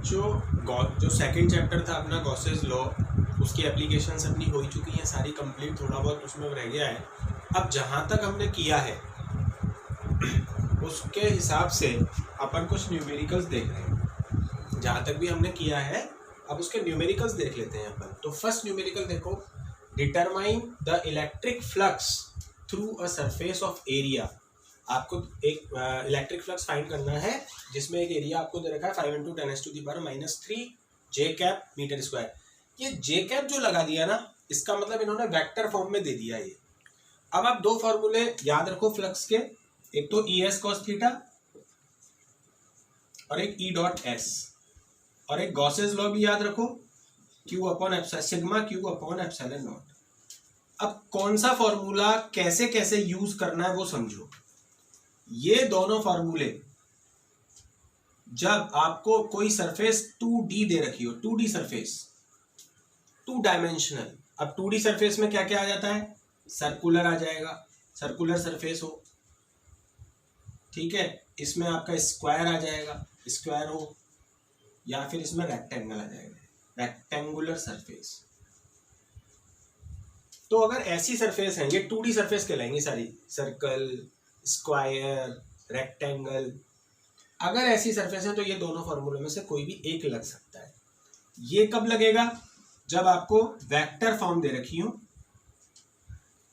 बच्चों जो second chapter था अपना गॉसेस लॉ, उसकी एप्लीकेशंस अपनी हो ही चुकी हैं सारी कंप्लीट, थोड़ा बहुत उसमें रह गया है। अब जहाँ तक हमने किया है उसके हिसाब से अपन कुछ न्यूमेरिकल्स देख रहे हैं। जहाँ तक भी हमने किया है अब उसके न्यूमेरिकल्स देख लेते हैं अपन। तो फर्स्ट न्यूमेरिकल देखो, determine the electric flux through a surface of area. आपको एक इलेक्ट्रिक फ्लक्स फाइंड करना है जिसमें एक एरिया आपको दे रखा है 5 × 10⁻³ जे कैप मीटर स्क्वायर। ये जे कैप जो लगा दिया ना, इसका मतलब इन्होंने वेक्टर फॉर्म में दे दिया ये। अब आप दो फॉर्मूले याद रखो फ्लक्स के, एक तो ES cos थीटा और एक E.S, और एक गॉसेस लॉ भी याद रखो, सिग्मा Q/ε0। अब कौन सा फॉर्मूला कैसे कैसे यूज करना है वो समझो। ये दोनों फॉर्मूले जब आपको कोई सरफेस 2D दे रखी हो, 2D सरफेस, 2 डायमेंशनल। अब 2D सरफेस में क्या क्या आ जाता है, सर्कुलर आ जाएगा, सर्कुलर सरफेस हो, ठीक है। इसमें आपका स्क्वायर आ जाएगा, स्क्वायर हो, या फिर इसमें रेक्टेंगल आ जाएगा, रेक्टेंगुलर सरफेस। तो अगर ऐसी सरफेस है, ये 2D सरफेस कहलाएंगी सारी, सर्कल, स्क्वायर, रेक्टेंगल। अगर ऐसी सरफेस है तो ये दोनों फॉर्मूले में से कोई भी एक लग सकता है। ये कब लगेगा, जब आपको वेक्टर फॉर्म दे रखी हो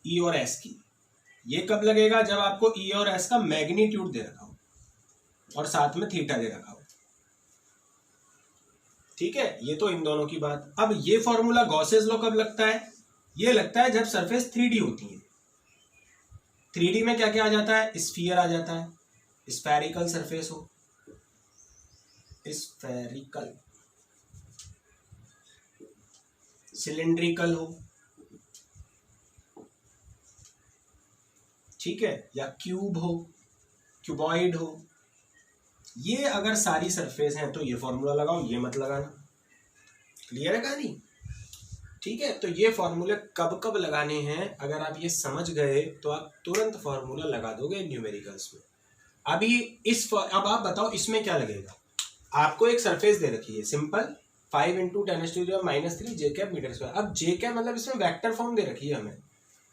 E और S की। ये कब लगेगा, जब आपको E और S का मैग्नीट्यूड दे रखा हो और साथ में थीटा दे रखा हो, ठीक है। ये तो इन दोनों की बात। अब ये फॉर्मूला गॉसेस लॉ कब लगता है, ये लगता है जब सरफेस 3D होती है। 3D में क्या क्या आ जाता है, स्फीयर आ जाता है, स्फेरिकल सरफेस हो, स्फेरिकल, सिलिंड्रिकल हो, ठीक है, या क्यूब हो, क्यूबॉइड हो। ये अगर सारी सरफेस हैं तो ये फॉर्मूला लगाओ, ये मत लगाना। क्लियर है कहानी, ठीक है। तो ये फॉर्मूले कब कब लगाने हैं, अगर आप ये समझ गए तो आप तुरंत फॉर्मूला लगा दोगे न्यूमेरिकल्स में। अभी अब आप बताओ इसमें क्या लगेगा। आपको एक सरफेस दे रखी है सिंपल, 5 × 10⁻³ जे कैप मीटर स्क्वायर। अब जे कैप मतलब इसमें वेक्टर फॉर्म दे रखी है हमें,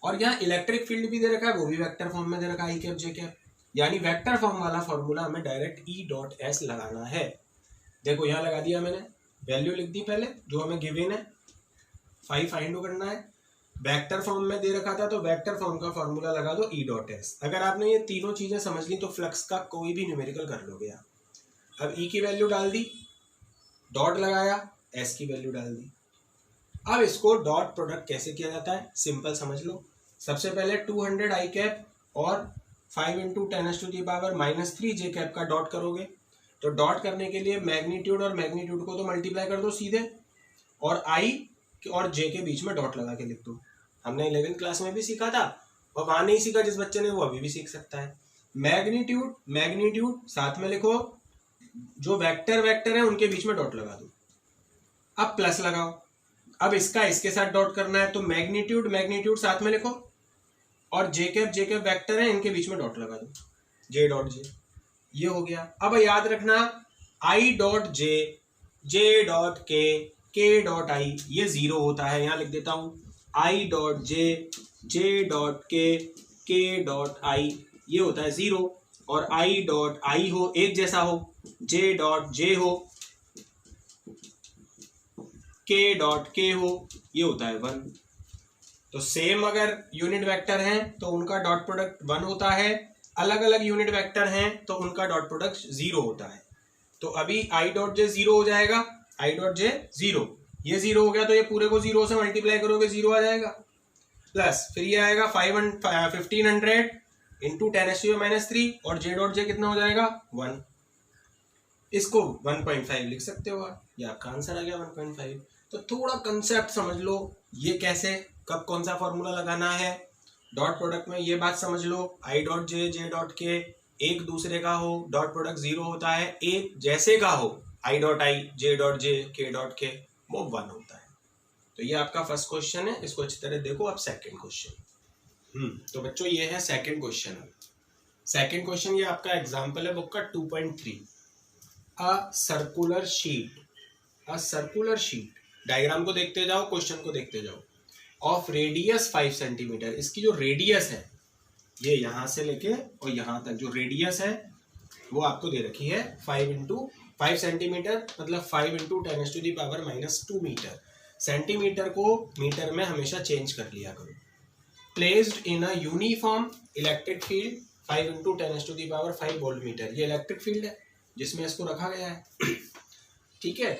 और यहाँ इलेक्ट्रिक फील्ड भी दे रखा है, वो भी वेक्टर फॉर्म में दे रखा है, I कैप जे कैप। यानी वेक्टर फॉर्म वाला फॉर्मूला हमें डायरेक्ट E.S लगाना है। देखो यहाँ लगा दिया मैंने, वैल्यू लिख दी पहले जो हमें गिवन है, 5 फाइंड करना है। वेक्टर फॉर्म में दे रखा था तो वेक्टर फॉर्म का फॉर्मूला लगा दो E.S। अगर आपने ये तीनों चीजें समझ ली तो फ्लक्स का कोई भी न्यूमेरिकल कर लोगे आप। अब E की वैल्यू डाल दी, डॉट लगाया, S की वैल्यू डाल दी। अब इसको डॉट प्रोडक्ट कैसे किया जाता है, सिंपल समझ लो। सबसे पहले 200 I कैप और 5 × 10⁻³ जे कैप का डॉट करोगे। तो डॉट करने के लिए मैग्नीट्यूड और मैग्नीट्यूड को तो मल्टीप्लाई कर दो सीधे, और I और J के बीच में डॉट लगा के लिख दो। हमने 11th क्लास में भी सीखा था, और वहां नहीं सीखा जिस बच्चे ने वो अभी भी सीख सकता है। मैग्नीट्यूड मैग्नीट्यूड साथ में लिखो, जो वेक्टर है उनके बीच में डॉट लगा दो। अब प्लस लगाओ, अब इसका इसके साथ डॉट करना है तो मैग्नीट्यूड साथ में लिखो, और जे कैप वेक्टर है, इनके बीच में डॉट लगा दो, J.J। ये हो गया। अब याद रखना I.J, J.K, K.I, ये 0 होता है, यहां लिख देता हूं I.J, J.K, K.I, ये होता है 0, और I.I हो एक जैसा हो, J.J हो, K.K हो, ये होता है 1। तो सेम अगर यूनिट वेक्टर हैं तो उनका डॉट प्रोडक्ट 1 होता है, अलग अलग यूनिट वेक्टर हैं तो उनका डॉट प्रोडक्ट 0 होता है। तो अभी I.J 0 हो जाएगा, I.J 0, ये 0 हो गया तो ये पूरे को 0 से मल्टीप्लाई करोगे 0 आ जाएगा, प्लस फिर ये आएगा 1500 × 10⁻³ और J.J कितना हो जाएगा 1। इसको 1.5 लिख सकते हो आप, ये आपका आंसर आ गया 1.5। तो थोड़ा कंसेप्ट समझ लो, ये कैसे कब कौन सा फॉर्मूला लगाना है डॉट प्रोडक्ट में, ये बात समझ लो। I.J, J.K एक दूसरे का हो, डॉट प्रोडक्ट 0 होता है, एक जैसे का हो I.I, J.J, K.K वो 1 होता है। तो ये आपका फर्स्ट क्वेश्चन है, इसको अच्छी तरह देखो। अब सेकंड क्वेश्चन, तो बच्चों ये है सेकंड क्वेश्चन। ये आपका एग्जाम्पल है बुक का 2.3। A circular sheet a circular sheet, diagram को देखते जाओ, क्वेश्चन को देखते जाओ, ऑफ रेडियस 5 सेंटीमीटर, इसकी जो रेडियस है ये यहाँ से लेके और यहाँ तक जो रेडियस है वो आपको दे रखी है 5 सेंटीमीटर, मतलब 5 × 10⁻⁻² मीटर। सेंटीमीटर को मीटर में हमेशा चेंज कर लिया करो। Placed in a uniform electric field 5 × 10⁵ volt meter, ये इलेक्ट्रिक फील्ड है जिसमें इसको रखा गया है। ठीक है,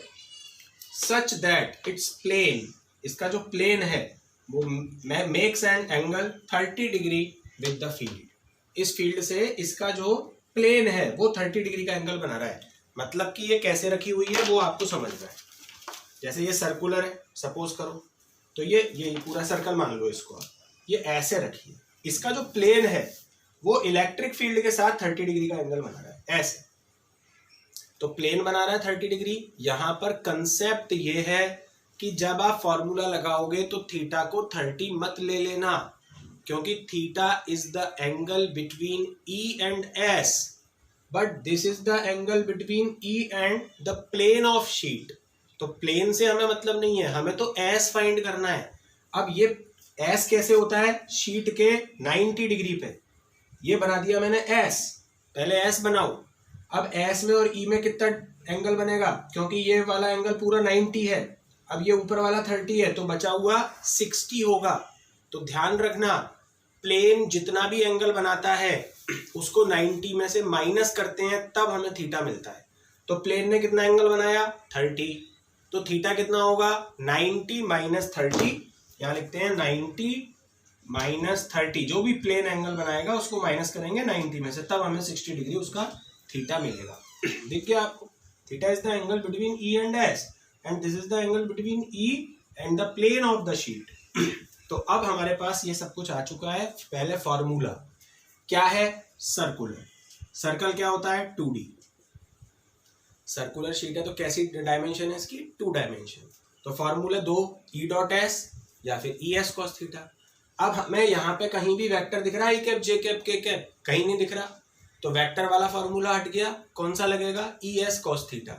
सच दैट इट्स प्लेन, इसका जो प्लेन है वो makes an angle 30 degree with the field, इस फील्ड से इसका जो प्लेन है वो 30 डिग्री का एंगल बना रहा है। मतलब कि ये कैसे रखी हुई है वो आपको समझना है। जैसे ये सर्कुलर है सपोज करो, तो ये पूरा सर्कल मान लो इसको, ये ऐसे रखिए, इसका जो प्लेन है वो इलेक्ट्रिक फील्ड के साथ 30 डिग्री का एंगल बना रहा है ऐसे। तो प्लेन बना रहा है 30 डिग्री। यहां पर कंसेप्ट ये है कि जब आप फॉर्मूला लगाओगे तो थीटा को 30 मत ले लेना, क्योंकि theta is the angle between E and S, but this is the angle between E and the plane of sheet. तो प्लेन से हमें मतलब नहीं है, हमें तो एस फाइंड करना है। अब ये एस कैसे होता है, शीट के 90 डिग्री पे ये बना दिया मैंने एस, पहले एस बनाओ। अब एस में और ई में कितना एंगल बनेगा, क्योंकि ये वाला एंगल पूरा 90 है, अब ये ऊपर वाला 30 है, तो बचा हुआ 60 होगा। तो ध्यान रखना, प्लेन जितना भी एंगल बनाता है उसको 90 में से माइनस करते हैं तब हमें थीटा मिलता है। तो प्लेन ने कितना एंगल बनाया 30, तो थीटा कितना होगा 90 - 30, यहाँ लिखते हैं 90 - 30, जो भी प्लेन एंगल बनाएगा उसको माइनस करेंगे 90 में से, तब हमें 60 डिग्री उसका थीटा मिलेगा। दिख गया आपको, theta is the angle between E and S and this is the angle between E and the plane of the sheet. तो अब हमारे पास ये सब कुछ आ चुका है। पहले फॉर्मूला क्या है, सर्कुलर, सर्कल क्या होता है 2D, सर्कुलर शीट है तो कैसी डायमेंशन है इसकी 2 डायमेंशन। तो फॉर्मूला 2 ई डॉट एस या फिर ई एस कॉस थीटा। अब हमें यहाँ पे कहीं भी वेक्टर दिख रहा है, ई कैप जे कैप के कैप, कहीं नहीं दिख रहा, तो वेक्टर वाला फॉर्मूला हट गया, कौन सा लगेगा ई एस कॉस थीटा।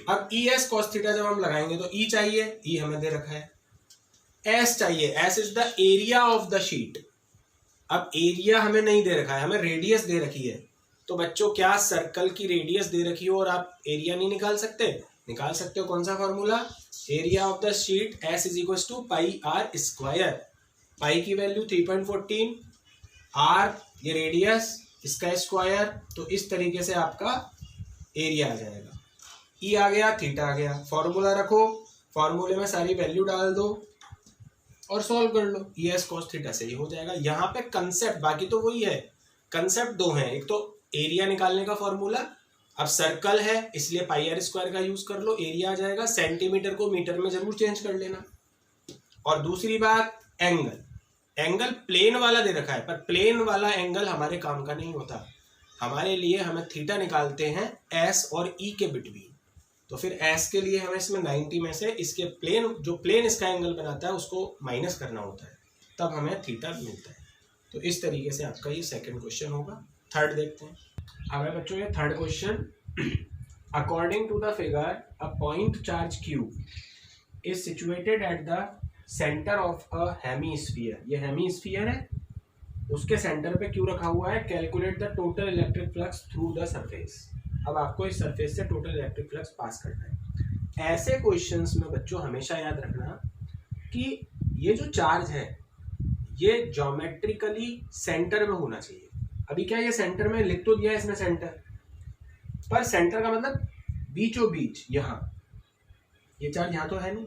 अब ई एस कॉस थीटा जब हम लगाएंगे तो ई चाहिए, ई हमें दे रखा है, एस चाहिए, S is the area of the sheet. अब एरिया हमें नहीं दे रखा है, हमें रेडियस दे रखी है। तो बच्चों क्या सर्कल की रेडियस दे रखी हो और आप एरिया नहीं निकाल सकते, निकाल सकते हो। कौन सा formula, area of the sheet S is equal to pi R square, pi की वैल्यू 3.14, आर ये रेडियस, इसका स्क्वायर, तो इस तरीके से आपका एरिया आ जाएगा। ई आ गया, थीटा आ गया, फॉर्मूला रखो, फॉर्मूले में सारी वैल्यू डाल दो और सॉल्व कर लो, ई एस कॉस थीटा से ही हो जाएगा। यहाँ पे कंसेप्ट बाकी तो वही है, कंसेप्ट दो हैं, एक तो एरिया निकालने का फॉर्मूला, अब सर्कल है इसलिए पाई आर स्क्वायर का यूज कर लो, एरिया आ जाएगा, सेंटीमीटर को मीटर में जरूर चेंज कर लेना। और दूसरी बात एंगल, एंगल प्लेन वाला दे रखा है, पर प्लेन वाला एंगल हमारे काम का नहीं होता, हमारे लिए हमें थीटा निकालते हैं एस और ई के बिटवीन। तो फिर एस के लिए हमें इसमें 90 में से इसके प्लेन, जो प्लेन इसका एंगल बनाता है उसको माइनस करना होता है, तब हमें थीटा मिलता है। तो इस तरीके से आपका ये सेकंड क्वेश्चन होगा। थर्ड देखते हैं। अब है बच्चों ये third question, according to the figure a point charge Q is situated at the centre of a hemisphere, ये हेमीस्फीयर है, उसके सेंटर पे क्यू रखा हुआ है, calculate the total electric flux through the surface. अब आपको इस सरफेस से टोटल इलेक्ट्रिक फ्लक्स पास करना है। ऐसे क्वेश्चंस में बच्चों हमेशा याद रखना कि ये जो चार्ज है ये ज्योमेट्रिकली सेंटर में होना चाहिए। अभी क्या ये सेंटर में लिख तो दिया है इसने सेंटर, पर सेंटर का मतलब बीचों बीच, यहाँ ये चार्ज यहाँ तो है नहीं,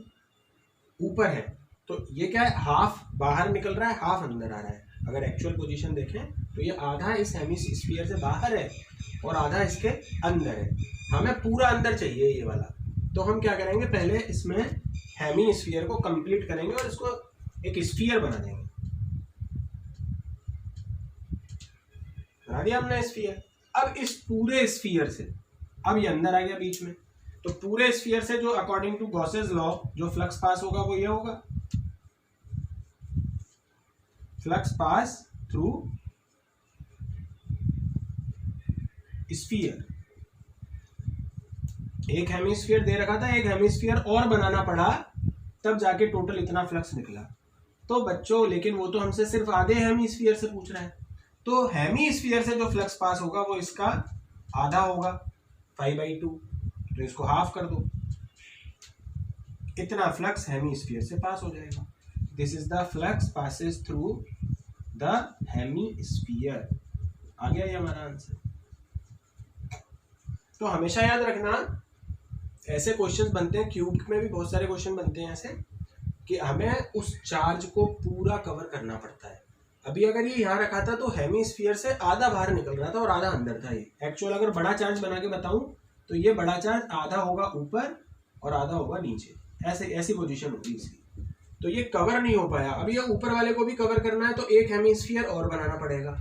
ऊपर है, तो ये क्या है हाफ बाहर निकल रहा है, हाफ अंदर आ रहा है। अगर एक्चुअल पोजीशन देखें तो ये आधा इस हेमिस्फीयर से बाहर है और आधा इसके अंदर है, हमें पूरा अंदर चाहिए ये वाला। तो हम क्या करेंगे, पहले इसमें हेमिस्फीयर को कंप्लीट करेंगे और इसको एक स्फीयर बना देंगे। बना दिया हमने स्फीयर। अब इस पूरे स्फीयर से, अब ये अंदर आ गया बीच में, तो पूरे स्फीयर से जो अकॉर्डिंग टू गॉसेस लॉ जो फ्लक्स पास होगा वो ये होगा, फ्लक्स पास थ्रू स्फीयर। एक हेमिस्फीयर दे रखा था, एक हेमिस्फीयर और बनाना पड़ा, तब जाके टोटल इतना फ्लक्स निकला। तो बच्चों लेकिन वो तो हमसे सिर्फ आधे हेमिस्फीयर से पूछ रहा है, तो हेमिस्फीयर से जो फ्लक्स पास होगा वो इसका आधा होगा 5/2, तो इसको हाफ कर दो, इतना फ्लक्स हेमिस्फीयर से पास हो जाएगा। This is the flux passes through the hemisphere. आ गया ये हमारा आंसर। तो हमेशा याद रखना ऐसे क्वेश्चंस बनते हैं, क्यूब में भी बहुत सारे क्वेश्चन बनते हैं ऐसे, कि हमें उस चार्ज को पूरा कवर करना पड़ता है। अभी अगर ये यहाँ रखा था तो हेमिस्फीयर से आधा बाहर निकल रहा था और आधा अंदर था। ये एक्चुअल अगर बड़ा चार्ज बना के बताऊं तो ये बड़ा चार्ज आधा होगा ऊपर और आधा होगा नीचे, ऐसे ऐसी पोजीशन होगी इसकी, तो ये कवर नहीं हो पाया। अब ये ऊपर वाले को भी कवर करना है तो एक हेमिस्फीयर और बनाना पड़ेगा,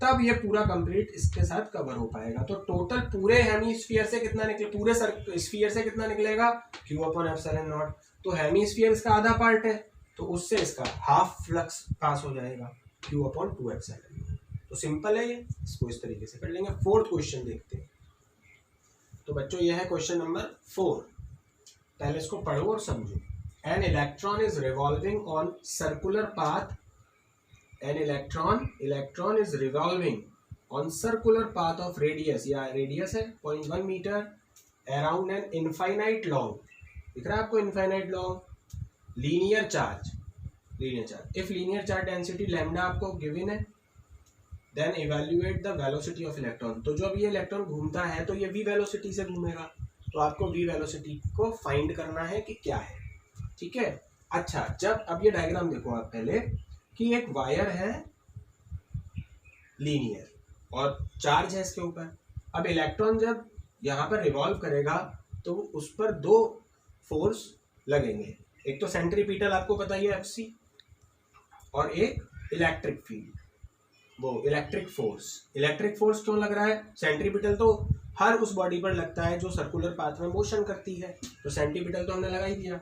तब ये पूरा कंप्लीट इसके साथ कवर हो पाएगा। तो टोटल पूरे हेमिस्फीयर से कितना निकले, पूरे स्फीयर से कितना निकलेगा, Q/ε0। तो हेमिस्फीयर इसका आधा पार्ट है, तो उससे इसका हाफ फ्लक्स पास हो जाएगा, Q/2ε। तो सिंपल है ये, इसको इस तरीके से कर लेंगे। फोर्थ क्वेश्चन देखते हैं। तो बच्चों ये है क्वेश्चन नंबर 4, पहले इसको पढ़ो और समझो। An electron is revolving on circular path, an electron is revolving on circular path of radius, या रेडियस है 0.1 metre, around an infinite long, दिख रहा है आपको infinite long, linear charge, if linear charge density lambda आपको given है, then evaluate the velocity of electron। तो जब ये इलेक्ट्रॉन घूमता है तो ये v वेलोसिटी से घूमेगा, तो आपको v वेलोसिटी को फाइंड करना है कि क्या है, ठीक है। अच्छा, जब अब ये डायग्राम देखो आप पहले कि एक वायर है लीनियर और चार्ज है इसके ऊपर। अब इलेक्ट्रॉन जब यहाँ पर रिवॉल्व करेगा तो उस पर दो फोर्स लगेंगे, एक तो सेंट्रीपिटल आपको पता ही है Fc, और एक इलेक्ट्रिक फील्ड, वो इलेक्ट्रिक फोर्स क्यों लग रहा है, सेंट्रीपिटल तो हर उस बॉडी पर लगता है जो सर्कुलर पाथ में मोशन करती है, तो सेंट्रीपिटल तो हमने लगा ही दिया।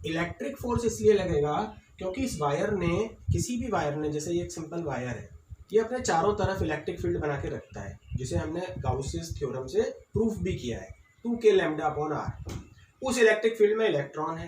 इलेक्ट्रिक फोर्स इसलिए लगेगा क्योंकि इस वायर ने, किसी भी वायर ने, जैसे ये एक सिंपल वायर है, ये अपने चारों तरफ इलेक्ट्रिक फील्ड बना के रखता है, जिसे हमने गाउसियस थ्योरम से प्रूफ भी किया है, 2k λ/r। उस इलेक्ट्रिक फील्ड में इलेक्ट्रॉन है,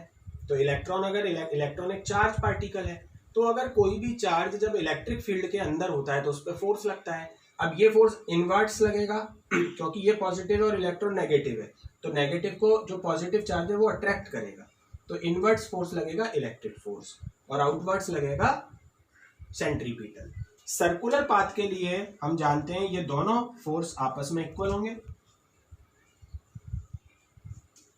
तो इलेक्ट्रॉन अगर इलेक्ट्रॉन एक चार्ज पार्टिकल है, तो अगर कोई भी चार्ज जब इलेक्ट्रिक फील्ड के अंदर होता है तो उस पर फोर्स लगता है। अब ये फोर्स इनवर्ट्स लगेगा क्योंकि ये पॉजिटिव है और इलेक्ट्रॉन नेगेटिव है, तो नेगेटिव को जो पॉजिटिव चार्ज है वो अट्रैक्ट करेगा, तो इनवर्ट्स फोर्स लगेगा इलेक्ट्रिक फोर्स, और आउटवर्ड्स लगेगा सेंट्रीपिटल। सर्कुलर पाथ के लिए हम जानते हैं ये दोनों फोर्स आपस में इक्वल होंगे,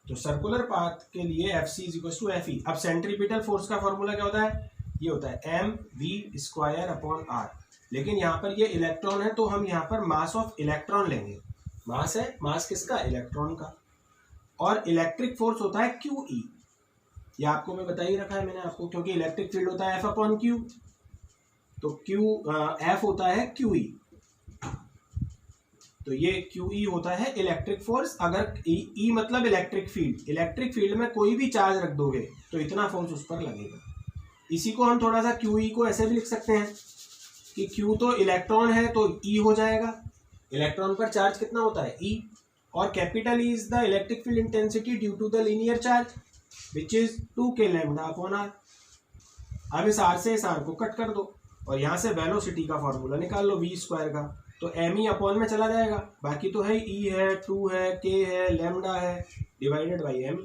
तो सर्कुलर पाथ के लिए Fc = Fe। अब सेंट्रीपिटल फोर्स का फॉर्मूला क्या होता है, ये होता है mv²/r, लेकिन यहाँ पर ये इलेक्ट्रॉन है तो हम यहाँ पर मास ऑफ इलेक्ट्रॉन लेंगे, मास है, मास किसका, इलेक्ट्रॉन का, और इलेक्ट्रिक फोर्स होता है QE, ये आपको मैं बता ही रखा है मैंने आपको, क्योंकि इलेक्ट्रिक फील्ड होता है F/Q, तो F होता है QE, तो ये QE होता है इलेक्ट्रिक फोर्स। अगर E मतलब इलेक्ट्रिक फील्ड में कोई भी चार्ज रख दोगे तो इतना फोर्स उस पर लगेगा। इसी को हम थोड़ा सा QE को ऐसे भी लिख सकते हैं कि Q तो इलेक्ट्रॉन है तो E हो जाएगा, इलेक्ट्रॉन पर चार्ज कितना होता है E, और capital E is the electric field intensity due to the linear charge which is 2k λ/r। अब इस r से इस r को कट कर दो और यहाँ से वेलोसिटी का फॉर्मूला निकाल लो v² का, तो me में चला जाएगा, बाकी तो है E है, 2 है, k है, लैम्डा है, डिवाइडेड बाई m,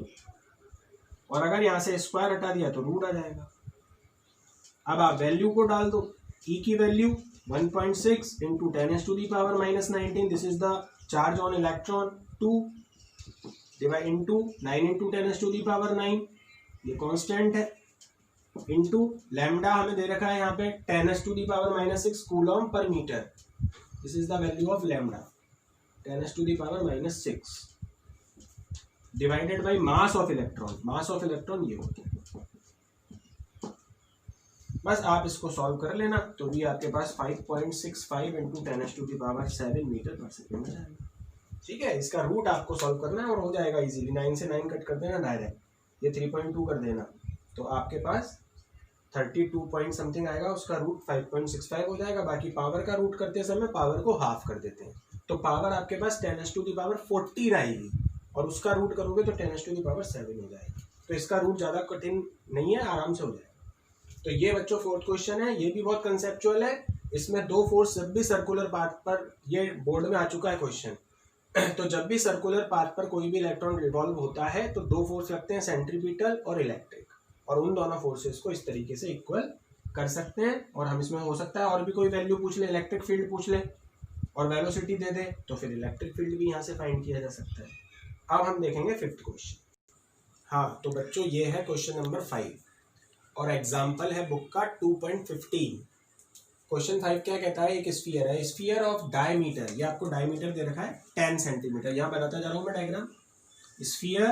और अगर यहाँ से स्क्वायर हटा दिया तो रूट आ जाएगा। अब आप वैल्यू को डाल दो, E की value 1.6 into 10⁻⁻⁹, this is the charge on electron, 2 divide into 9 into 10⁻⁹, ये कांस्टेंट है, इंटू लैम्डा हमें दे रखा है यहाँ पे 10⁻⁻⁶ कूलम पर metre, this is the value of lambda 10⁻⁻⁶, divided by mass of electron ये होती है। बस आप इसको सॉल्व कर लेना तो भी आपके पास 5.65 इंटू 10⁻⁷ मीटर पर सेकेंड में जाएगा, ठीक है। इसका रूट आपको सॉल्व करना है और हो जाएगा इजीली, 9 से 9 कट कर देना डायरेक्ट, ये 3.2 कर देना, तो आपके पास 32 पॉइंट समथिंग आएगा, उसका रूट 5.65 हो जाएगा। बाकी पावर का रूट करते समय पावर को हाफ कर देते हैं, तो पावर आपके पास 10⁻40 रहेगी, और उसका रूट करोगे तो 10⁻⁷ हो जाएगी। तो इसका रूट ज़्यादा कठिन नहीं है, आराम से हो जाएगा। तो ये बच्चों फोर्थ क्वेश्चन है, ये भी बहुत कंसेप्चुअल है। इसमें दो फोर्स जब भी सर्कुलर पाथ पर, ये बोर्ड में आ चुका है क्वेश्चन, तो जब भी सर्कुलर पाथ पर कोई भी इलेक्ट्रॉन रिवॉल्व होता है तो दो फोर्स लगते हैं, सेंट्रीपिटल और इलेक्ट्रिक, और उन दोनों फोर्सेस को इस तरीके से इक्वल कर सकते हैं। और हम इसमें हो सकता है और भी कोई वैल्यू पूछ ले, इलेक्ट्रिक फील्ड पूछ ले और वेलोसिटी दे दे, तो फिर इलेक्ट्रिक फील्ड भी यहाँ से फाइंड किया जा सकता है। अब हम देखेंगे फिफ्थ क्वेश्चन। हाँ तो बच्चों ये है क्वेश्चन नंबर 5 और एग्जाम्पल है बुक का 2.15। क्वेश्चन 5 क्या कहता है, एक स्फीयर है, स्फीयर ऑफ डायमीटर, ये आपको डायमीटर दे रखा है 10 सेंटीमीटर, यहाँ बनाता जा रहा हूँ मैं डायग्राम। स्फीयर,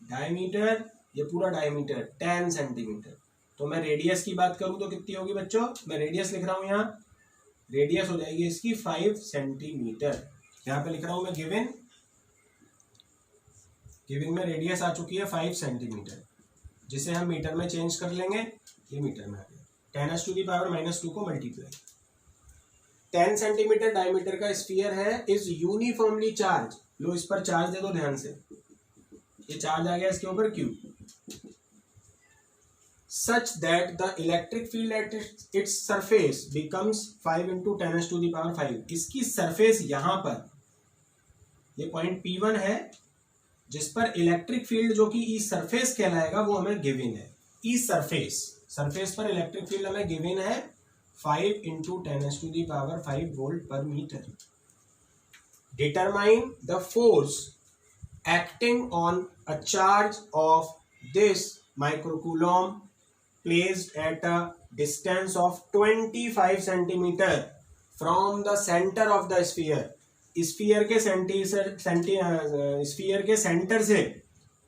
डायमीटर, ये पूरा डायमीटर 10 सेंटीमीटर। तो मैं रेडियस की बात करूँ तो कितनी होगी बच्चों, मैं रेडियस लिख रहा हूँ यहाँ, रेडियस हो जाएगी इसकी 5 सेंटीमीटर। यहाँ पे लिख रहा हूँ मैं गिवन में रेडियस आ चुकी है 5 सेंटीमीटर, जिसे हम मीटर में चेंज कर लेंगे, ये मीटर में आ गया। 10⁻⁻² को मल्टीप्लाई, 10 सेंटीमीटर डायमीटर का स्फीयर है, इज यूनिफॉर्मली चार्ज, लो इस पर चार्ज दे दो ध्यान से, ये चार्ज आ गया इसके ऊपर Q, such that the electric field at its surface becomes 5 × 10⁻⁵। इसकी सरफेस यहां पर, ये पॉइंट P1 है जिस पर इलेक्ट्रिक फील्ड जो कि ई सरफेस कहलाएगा वो हमें गिवन है। ई सरफेस पर इलेक्ट्रिक फील्ड हमें गिवन है 5 × 10⁻⁵ वोल्ट पर metre. Determine the force acting on a charge of this microcoulomb placed at a distance of 25 centimeter from the center of the sphere। Sphere के सेंटर से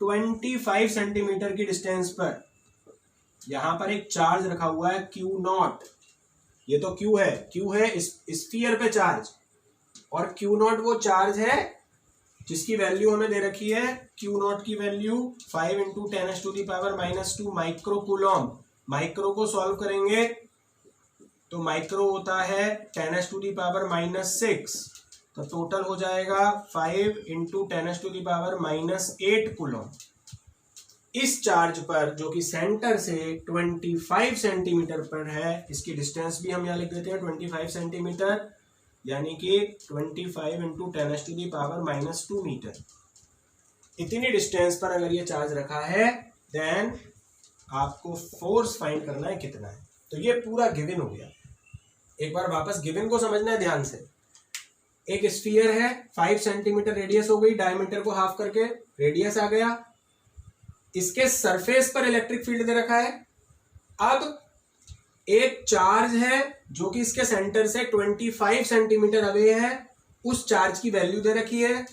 25 centimetre की distance पर यहां पर एक चार्ज रखा हुआ है Q0। ये तो Q है स्फीयर पे चार्ज, और Q0 वो चार्ज है जिसकी वैल्यू हमें दे रखी है, Q0 की वैल्यू 5 × 10⁻⁻² माइक्रोकूलम। माइक्रो को सॉल्व करेंगे तो माइक्रो होता है 10⁻⁻6, तो टोटल हो जाएगा 5 × 10⁻⁻8 कूलम। इस चार्ज पर जो कि सेंटर से 25 सेंटीमीटर पर है, इसकी डिस्टेंस भी हम यहाँ लिख देते हैं 25 सेंटीमीटर, यानी कि 25 × 10⁻⁻² मीटर। इतनी डिस्टेंस पर अगर ये चार्ज रखा है, देन आपको फोर्स फाइंड करना है कितना है। तो ये पूरा गिवन हो गया। एक बार वापस गिवन को समझना है ध्यान से। एक स्फीयर है, 5 सेंटीमीटर रेडियस हो गई, डायमीटर को हाफ करके रेडियस आ गया। इसके सरफेस पर इलेक्ट्रिक फील्ड दे रखा है। अब एक चार्ज है जो कि इसके सेंटर से 25 सेंटीमीटर अवे है, उस चार्ज की वैल्यू दे रखी है।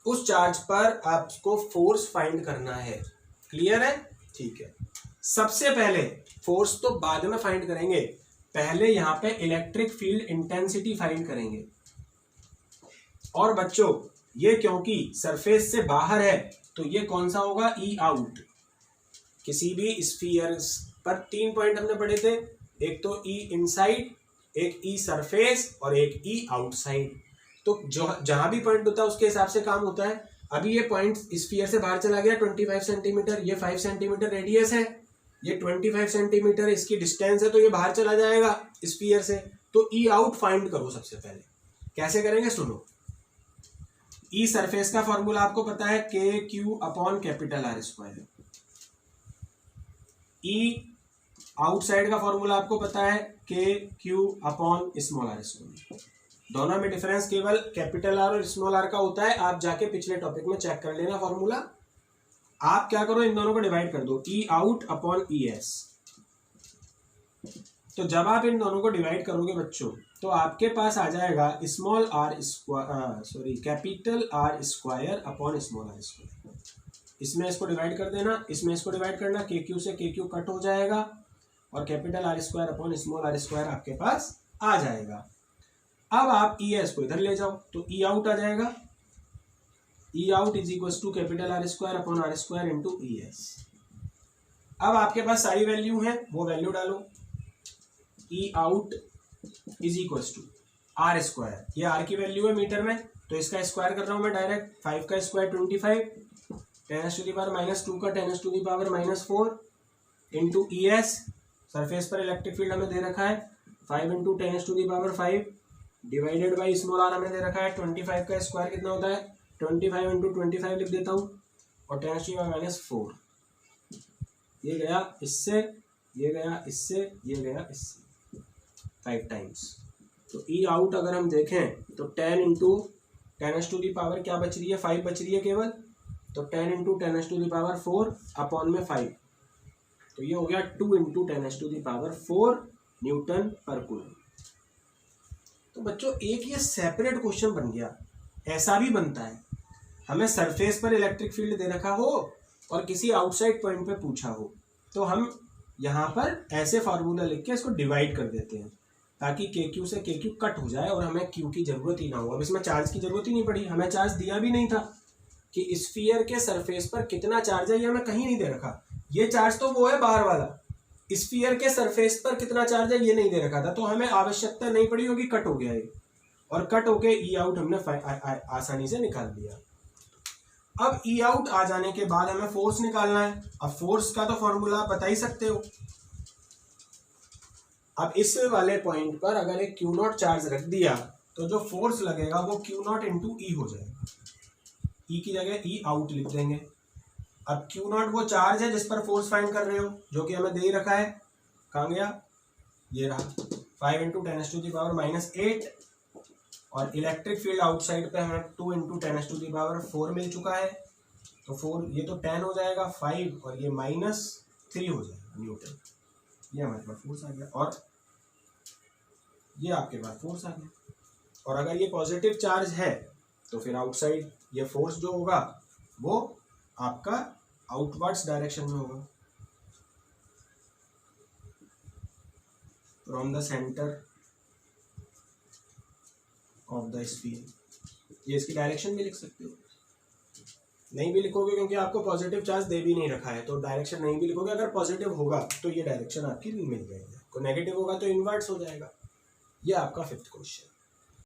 उस चार्ज पर आपको फोर्स फाइंड करना है। क्लियर है? ठीक है। सबसे पहले फोर्स तो बाद में फाइंड करेंगे, पहले यहां पे इलेक्ट्रिक फील्ड इंटेंसिटी फाइंड करेंगे। और बच्चों ये क्योंकि सरफेस से बाहर है तो ये कौन सा होगा, ई आउट। किसी भी स्फीयर पर 3 पॉइंट हमने पढ़े थे, एक तो ई इनसाइड, एक ई सरफेस और एक ई आउटसाइड। तो जो जहां भी पॉइंट होता है उसके हिसाब से काम होता है। अभी ये पॉइंट स्फीयर से बाहर चला गया 25 सेंटीमीटर, ये 5 सेंटीमीटर रेडियस है, ये 25 सेंटीमीटर इसकी डिस्टेंस है, तो ये बाहर चला जाएगा स्फीयर से। तो ई आउट फाइंड करो सबसे पहले। कैसे करेंगे सुनो। ई सरफेस का फॉर्मूला आपको पता है KQ/R²। ई आउटसाइड का फॉर्मूला आपको पता है KQ/r²। दोनों में डिफरेंस केवल कैपिटल आर और स्मॉल आर का होता है। आप जाके पिछले टॉपिक में चेक कर लेना फॉर्मूला। आप क्या करो, इन दोनों को डिवाइड कर दो, ई आउट अपॉन ई एस। तो जब आप इन दोनों को डिवाइड करोगे बच्चों, तो आपके पास आ जाएगा capital R square upon small R square. इसमें इसको डिवाइड कर देना, इसमें इसको डिवाइड करना, KQ से KQ कट हो जाएगा और capital R square upon small R square आपके पास आ जाएगा। अब आप ई एस को इधर ले जाओ तो ई आउट आ जाएगा। E out is equal to capital R square upon R square into E S. अब आपके पास सारी वैल्यू है, वो वैल्यू डालो। E out is equal to R square, ये आर की वैल्यू है मीटर में, तो इसका स्क्वायर कर रहा हूँ मैं डायरेक्ट, 5 का स्क्वायर 25, 10⁻⁻2 का 10⁻⁻4 इंटू ई एस, सरफेस पर इलेक्ट्रिक फील्ड हमें दे रखा है 5 into 10⁻5 divided by small R हमें दे रखा है 25 का स्क्वायर कितना होता है 25 इंटू 25 लिख देता हूँ और 10⁻⁻4, ये गया इससे, ये गया इससे, ये गया इससे 5 टाइम्स। तो ई आउट अगर हम देखें तो 10 इंटू 10⁻⁴ क्या बच रही है 5 बच रही है केवल, तो 10 इंटू 10⁻⁴ अपॉन में 5, तो ये हो गया 2 इंटू 10⁻⁴ न्यूटन पर कूलम। तो बच्चों एक ये सेपरेट क्वेश्चन बन गया, ऐसा भी बनता है हमें सरफेस पर इलेक्ट्रिक फील्ड दे रखा हो और किसी आउटसाइड पॉइंट पे पूछा हो, तो हम यहाँ पर ऐसे फार्मूला लिख के इसको डिवाइड कर देते हैं ताकि के क्यू से के क्यू कट हो जाए और हमें क्यू की जरूरत ही ना हो। अब इसमें चार्ज की जरूरत ही नहीं पड़ी, हमें चार्ज दिया भी नहीं था कि स्फीयर के सरफेस पर कितना चार्ज है, ये हमें कहीं नहीं दे रखा। ये चार्ज तो वो है बाहर वाला, स्फीयर के सरफेस पर कितना चार्ज है ये नहीं दे रखा था, तो हमें आवश्यकता नहीं पड़ी होगी, कट हो गया ये, और कट होके ई आउट हमने आसानी से निकाल दिया। अब ई आउट आ जाने के बाद हमें फोर्स निकालना है। अब फोर्स का तो फॉर्मूला आप बता ही सकते हो। अब इस वाले पॉइंट पर अगर एक क्यू नॉट चार्ज रख दिया तो जो फोर्स लगेगा वो क्यू नॉट इंटू ई हो जाएगा, ई की जगह ई आउट लिख देंगे। अब क्यू नॉट वो चार्ज है जिस पर फोर्स फाइंड कर रहे हो, जो कि हमें दे ही रखा है, कहाँ गया, ये रहा 5 इंटू 10⁻⁻8, और इलेक्ट्रिक फील्ड आउटसाइड पे हमें 2 इंटू 10⁻⁴ मिल चुका है, तो 4 ये तो 10 हो जाएगा, 5 और ये -3 हो जाएगा न्यूटन। ये हमारे पास फोर्स आ गया और ये आपके पास फोर्स आ गया। और अगर ये पॉजिटिव चार्ज है तो फिर आउटसाइड ये फोर्स जो होगा वो आपका आउटवर्ड्स डायरेक्शन में होगा, from the centre of the sphere. ये इसकी डायरेक्शन भी लिख सकते हो, नहीं भी लिखोगे क्योंकि आपको पॉजिटिव चार्ज दे भी नहीं रखा है, तो डायरेक्शन नहीं भी लिखोगे। अगर पॉजिटिव होगा तो ये डायरेक्शन आपकी मिल जाएगी, नेगेटिव होगा तो इनवर्ट्स हो जाएगा। ये आपका 5th क्वेश्चन।